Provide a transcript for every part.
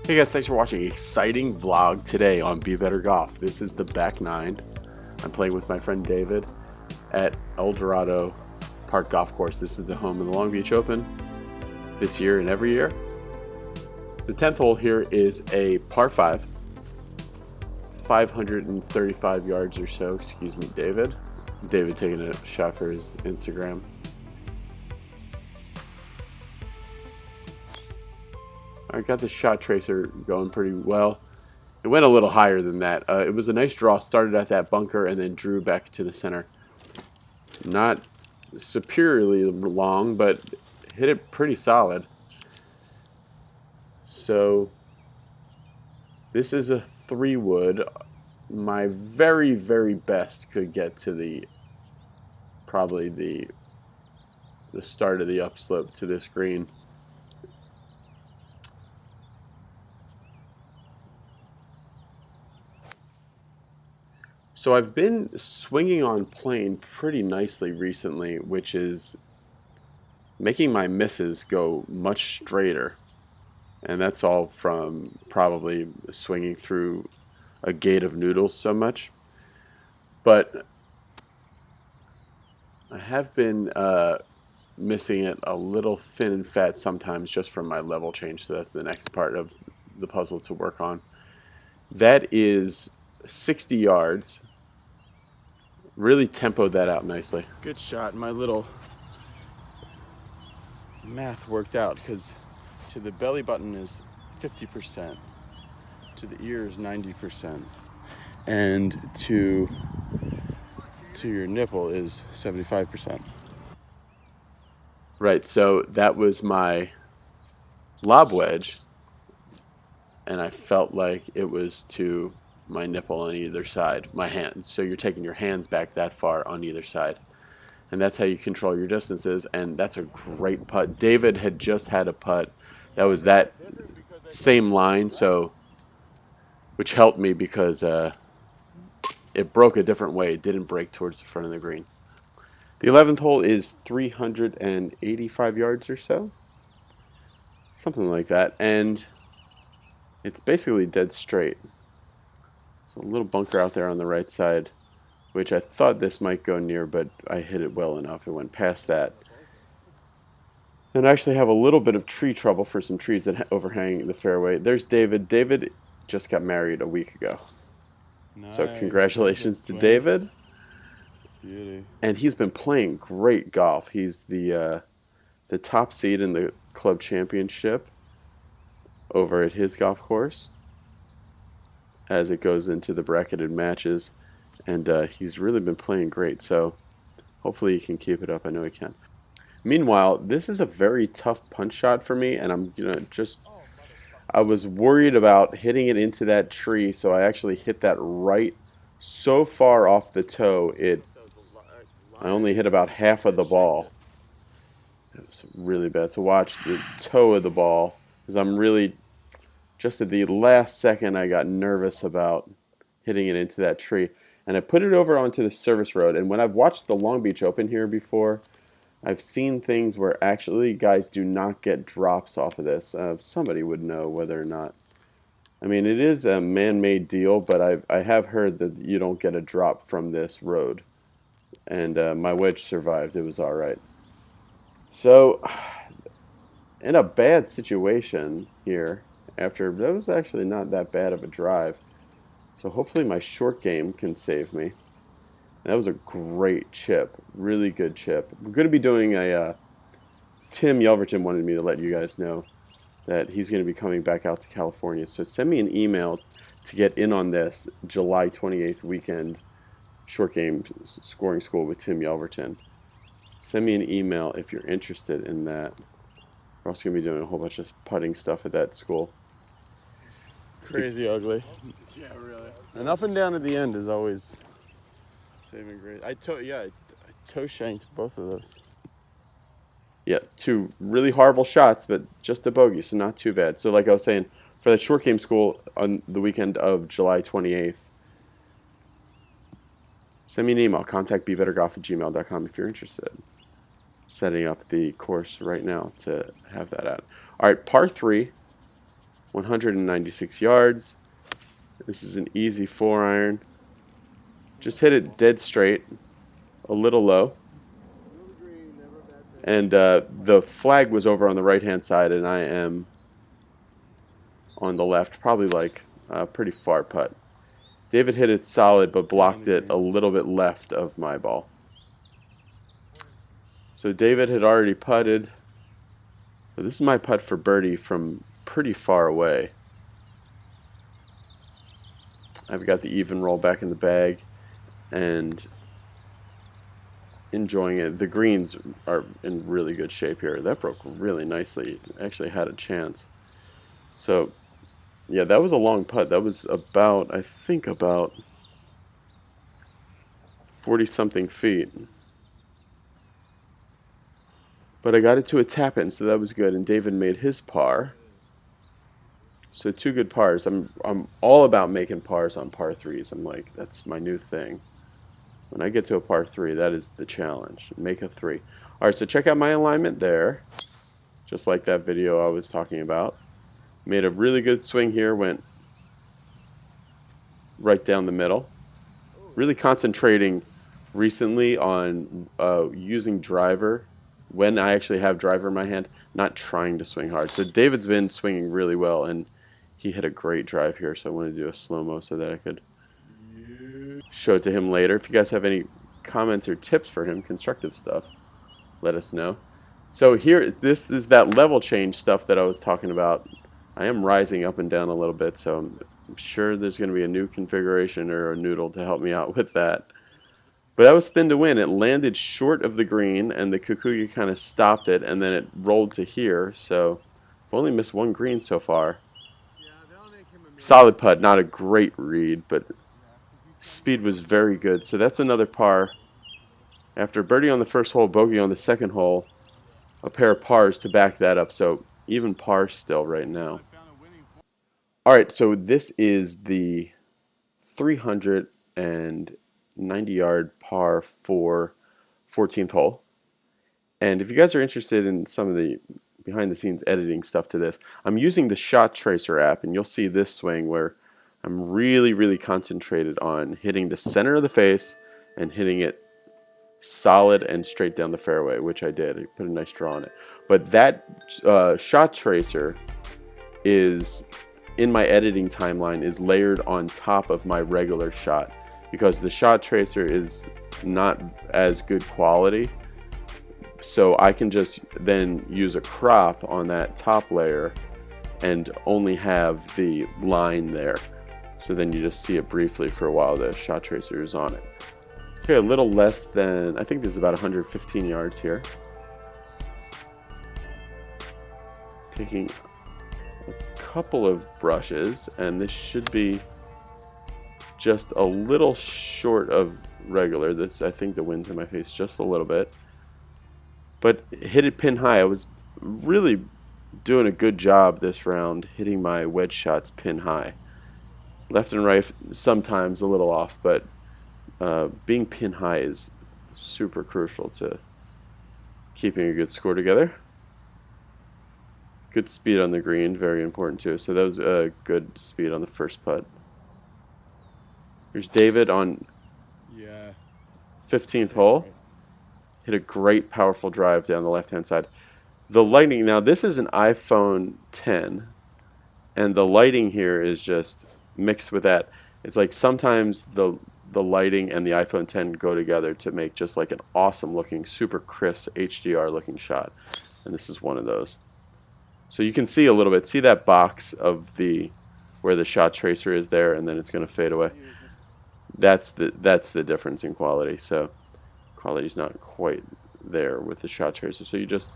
Hey guys, thanks for watching an exciting vlog today on Be Better Golf. This is the back nine. I'm playing with my friend David at Dorado Park Golf Course. This is the home of the Long Beach Open this year and every year. The 10th hole here is a par 5, 535 yards or so. Excuse me, David. David taking a shot for his Instagram. I got the shot tracer going pretty well. It went a little higher than that. It was a nice draw. Started at that bunker and then drew back to the center. Not superiorly long, but hit it pretty solid. So this is a 3-wood. My very, very best could get to probably the start of the upslope to this green. So I've been swinging on plane pretty nicely recently, which is making my misses go much straighter. And that's all from probably swinging through a gate of noodles so much. But I have been missing it a little thin and fat sometimes just from my level change. So that's the next part of the puzzle to work on. That is 60 yards. Really tempoed that out nicely. Good shot. My little math worked out because to the belly button is 50%, to the ear is 90%, and to your nipple is 75%. Right, so that was my lob wedge, and I felt like it was to my nipple on either side, my hands. So you're taking your hands back that far on either side. And that's how you control your distances, and that's a great putt. David had just had a putt that was that same line, so which helped me because it broke a different way. It didn't break towards the front of the green. The 11th hole is 385 yards or so, something like that, and it's basically dead straight. So a little bunker out there on the right side, which I thought this might go near, but I hit it well enough. It went past that. And I actually have a little bit of tree trouble for some trees that overhang the fairway. There's David. David just got married a week ago. Nice. So congratulations to David. Beauty. And he's been playing great golf. He's the top seed in the club championship over at his golf course as it goes into the bracketed matches. And he's really been playing great. So hopefully he can keep it up. I know he can. Meanwhile, this is a very tough punch shot for me, and I was worried about hitting it into that tree, so I actually hit that right so far off the toe, I only hit about half of the ball. It was really bad. So watch the toe of the ball, because I'm really, just at the last second, I got nervous about hitting it into that tree. And I put it over onto the service road, and when I've watched the Long Beach Open here before, I've seen things where actually guys do not get drops off of this. Somebody would know whether or not. I mean, it is a man-made deal, but I have heard that you don't get a drop from this road. And my wedge survived. It was all right. So, in a bad situation here, after that was actually not that bad of a drive. So hopefully my short game can save me. That was a great chip, really good chip. We're going to be doing Tim Yelverton wanted me to let you guys know that he's going to be coming back out to California. So send me an email to get in on this July 28th weekend short game scoring school with Tim Yelverton. Send me an email if you're interested in that. We're also going to be doing a whole bunch of putting stuff at that school. Crazy ugly. Yeah, really. And up and down at the end is always saving grace. I toe shanked both of those. Yeah, two really horrible shots, but just a bogey, so not too bad. So like I was saying, for that short game school on the weekend of July 28th, send me an email, contactbebettergolf@gmail.com if you're interested. Setting up the course right now to have that at. All right, par 3. 196 yards. This is an easy 4-iron. Just hit it dead straight, a little low. And the flag was over on the right-hand side, and I am on the left, probably like a pretty far putt. David hit it solid, but blocked it a little bit left of my ball. So David had already putted. So this is my putt for birdie from pretty far away. I've got the even roll back in the bag and enjoying it. The greens are in really good shape here. That broke really nicely. Actually had a chance. So yeah, that was a long putt. That was about, I think, about 40-something feet. But I got it to a tap-in, so that was good. And David made his par. So 2 good pars. I'm all about making pars on par 3s. I'm like, that's my new thing. When I get to a par 3, that is the challenge. Make a 3. All right, so check out my alignment there. Just like that video I was talking about. Made a really good swing here. Went right down the middle. Really concentrating recently on using driver when I actually have driver in my hand, not trying to swing hard. So David's been swinging really well, and he hit a great drive here, so I wanted to do a slow-mo so that I could show it to him later. If you guys have any comments or tips for him, constructive stuff, let us know. So here, this is that level change stuff that I was talking about. I am rising up and down a little bit, so I'm sure there's going to be a new configuration or a noodle to help me out with that. But that was thin to win. It landed short of the green, and the Kikuyu kind of stopped it, and then it rolled to here. So I've only missed 1 green so far. Solid putt, not a great read, but speed was very good. So that's another par. After birdie on the first hole, bogey on the second hole, a pair of pars to back that up. So even par still right now. All right, so this is the 390-yard par for 14th hole. And if you guys are interested in some of the behind-the-scenes editing stuff to this, I'm using the Shot Tracer app, and you'll see this swing where I'm really, really concentrated on hitting the center of the face and hitting it solid and straight down the fairway, which I did. I put a nice draw on it. But that Shot Tracer is, in my editing timeline, is layered on top of my regular shot, because the Shot Tracer is not as good quality. So I can just then use a crop on that top layer and only have the line there. So then you just see it briefly for a while. The Shot Tracer is on it. Okay, a little less than, I think this is about 115 yards here. Taking a couple of brushes, and this should be just a little short of regular. This, I think the wind's in my face just a little bit. But hit it pin high. I was really doing a good job this round hitting my wedge shots pin high. Left and right sometimes a little off, but being pin high is super crucial to keeping a good score together. Good speed on the green, very important too. So that was a good speed on the first putt. Here's David on 15th hole. Hit a great, powerful drive down the left-hand side. The lighting, now this is an iPhone 10, and the lighting here is just mixed with that. It's like sometimes the lighting and the iPhone 10 go together to make just like an awesome-looking, super crisp, HDR-looking shot. And this is one of those. So you can see a little bit. See that box of where the Shot Tracer is there, and then it's going to fade away. That's the difference in quality. So quality's not quite there with the Shot Tracer, so you just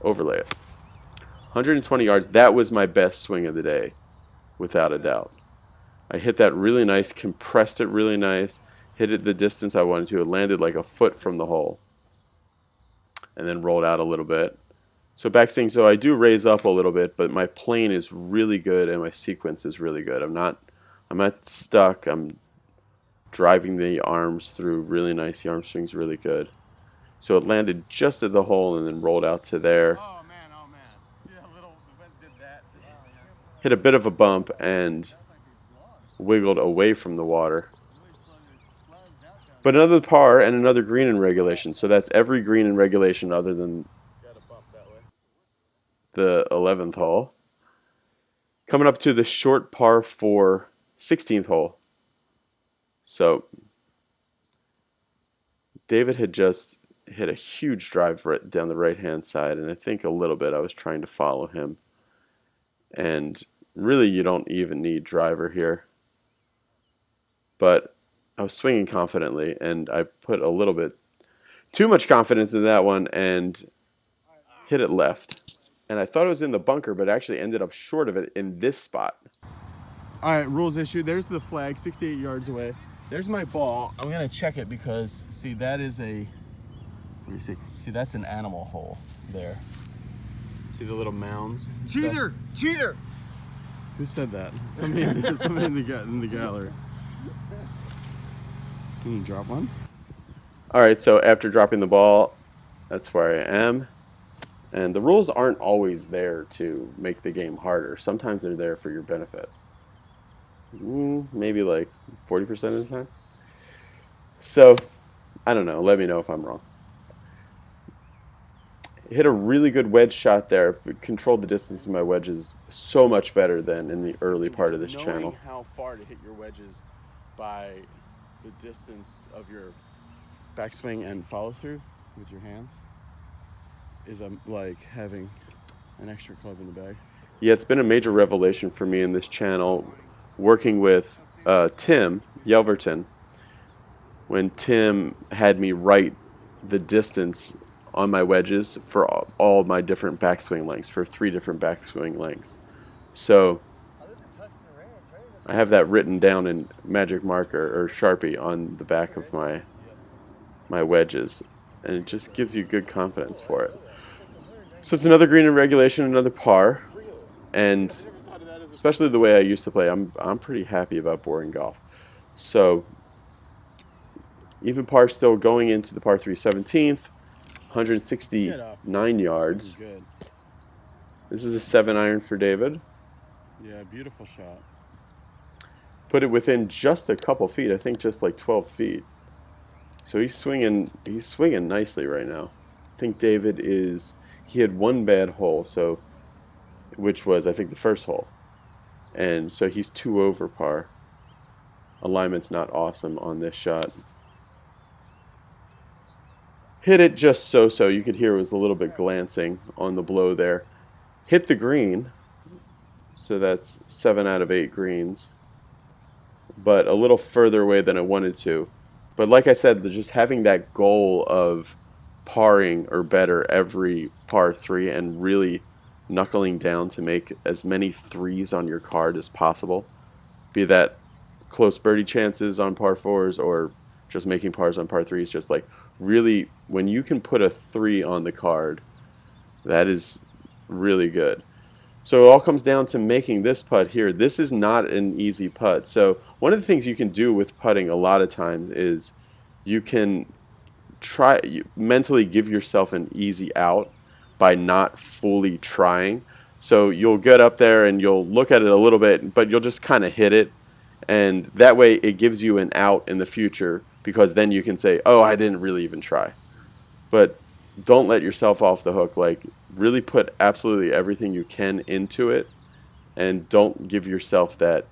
overlay it. 120 yards. That was my best swing of the day, without a doubt. I hit that really nice, compressed it really nice, hit it the distance I wanted to. It landed like a foot from the hole, and then rolled out a little bit. So backswing, so I do raise up a little bit, but my plane is really good and my sequence is really good. I'm not stuck. I'm driving the arms through really nice. The arm swing's really good. So it landed just at the hole and then rolled out to there. Oh man, oh man. See that little, the wind did that. hit a bit of a bump and wiggled away from the water. But another par and another green in regulation. So that's every green in regulation other than the 11th hole. Coming up to the short par 4 16th hole. So David had just hit a huge drive right down the right-hand side, and I think a little bit I was trying to follow him. And really, you don't even need driver here. But I was swinging confidently, and I put a little bit too much confidence in that one and hit it left. And I thought it was in the bunker, but actually ended up short of it in this spot. All right, rules issued. There's the flag, 68 yards away. There's my ball. I'm gonna check it because, see, that is a, let me see. See, that's an animal hole there. See the little mounds? Cheater! Cheater! Who said that? Somebody in the gallery. Can you drop one? All right, so after dropping the ball, that's where I am. And the rules aren't always there to make the game harder. Sometimes they're there for your benefit. Maybe like 40% of the time. So, I don't know. Let me know if I'm wrong. Hit a really good wedge shot there. Controlled the distance of my wedges so much better than in the early part of this channel. Knowing how far to hit your wedges by the distance of your backswing and follow through with your hands is like having an extra club in the bag. Yeah, it's been a major revelation for me in this channel, working with Tim Yelverton, when Tim had me write the distance on my wedges for all my different backswing lengths, for 3 different backswing lengths. So I have that written down in magic marker or Sharpie on the back of my wedges, and it just gives you good confidence for it. So it's another green in regulation, another par, and especially the way I used to play, I'm pretty happy about boring golf. So even par still going into the par 3 17th, 169 yards. Good. This is a 7-iron for David. Yeah, beautiful shot. Put it within just a couple feet, I think just like 12 feet. So he's swinging nicely right now. I think David he had one bad hole, so which was I think the first hole. And so he's 2 over par. Alignment's not awesome on this shot. Hit it just so-so. You could hear it was a little bit glancing on the blow there. Hit the green. So that's 7 out of 8 greens. But a little further away than I wanted to. But like I said, just having that goal of parring or better every par 3 and really knuckling down to make as many 3s on your card as possible. Be that close birdie chances on par 4s or just making pars on par 3s, just like really, when you can put a 3 on the card, that is really good. So it all comes down to making this putt here. This is not an easy putt. So one of the things you can do with putting a lot of times is you can mentally give yourself an easy out by not fully trying. So you'll get up there and you'll look at it a little bit, but you'll just kind of hit it. And that way it gives you an out in the future, because then you can say, oh, I didn't really even try. But don't let yourself off the hook. Like, really put absolutely everything you can into it, and don't give yourself that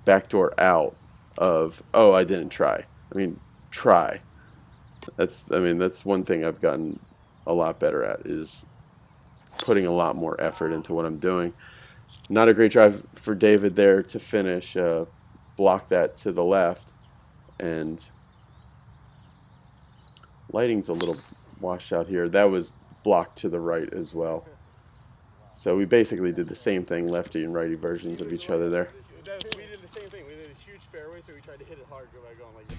backdoor out of, oh, I didn't try. I mean, try. That's one thing I've gotten a lot better at, is putting a lot more effort into what I'm doing. Not a great drive for David there to finish. Block that to the left. And lighting's a little washed out here. That was blocked to the right as well. So we basically did the same thing, lefty and righty versions of each other there. We did the same thing. We did a huge fairway, so we tried to hit it hard, go back going like this.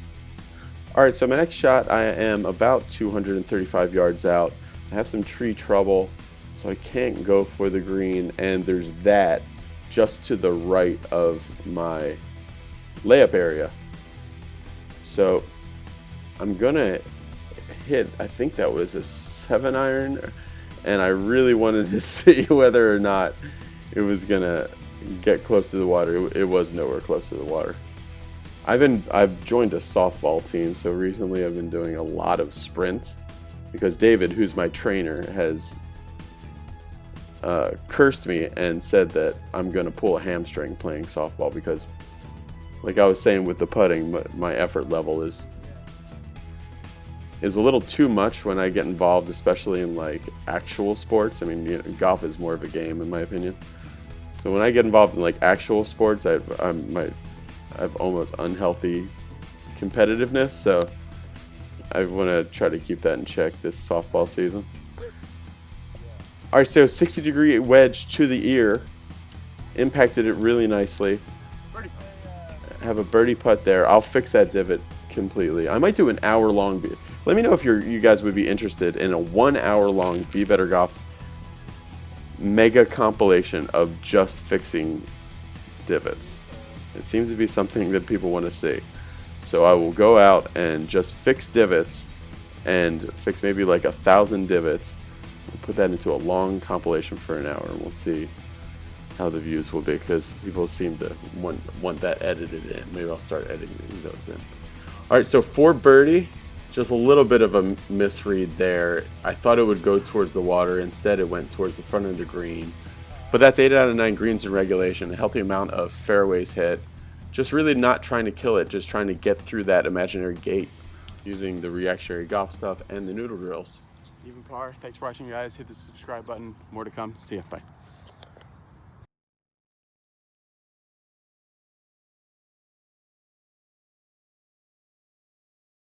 All right, so my next shot, I am about 235 yards out. I have some tree trouble, so I can't go for the green, and there's that just to the right of my layup area. So I'm gonna hit, I think that was a 7-iron, and I really wanted to see whether or not it was gonna get close to the water. It was nowhere close to the water. I've joined a softball team, so recently I've been doing a lot of sprints because David, who's my trainer, has cursed me and said that I'm going to pull a hamstring playing softball because, like I was saying with the putting, my effort level is a little too much when I get involved, especially in like actual sports. I mean, golf is more of a game in my opinion. So when I get involved in like actual sports, I have almost unhealthy competitiveness. So I want to try to keep that in check this softball season. All right, so 60-degree wedge to the ear, impacted it really nicely. Have a birdie putt there. I'll fix that divot completely. I might do an hour-long. Let me know if you guys would be interested in a 1 hour-long Be Better Golf mega compilation of just fixing divots. It seems to be something that people want to see. So I will go out and just fix divots and fix maybe like 1,000 divots. We'll put that into a long compilation for an hour, and we'll see how the views will be because people seem to want that edited in. Maybe I'll start editing those in. All right, so for birdie, just a little bit of a misread there. I thought it would go towards the water. Instead, it went towards the front of the green. But that's 8 out of 9 greens in regulation, a healthy amount of fairways hit. Just really not trying to kill it, just trying to get through that imaginary gate using the reactionary golf stuff and the noodle drills. Even par. Thanks for watching, guys. Hit the subscribe button. More to come. See ya. Bye.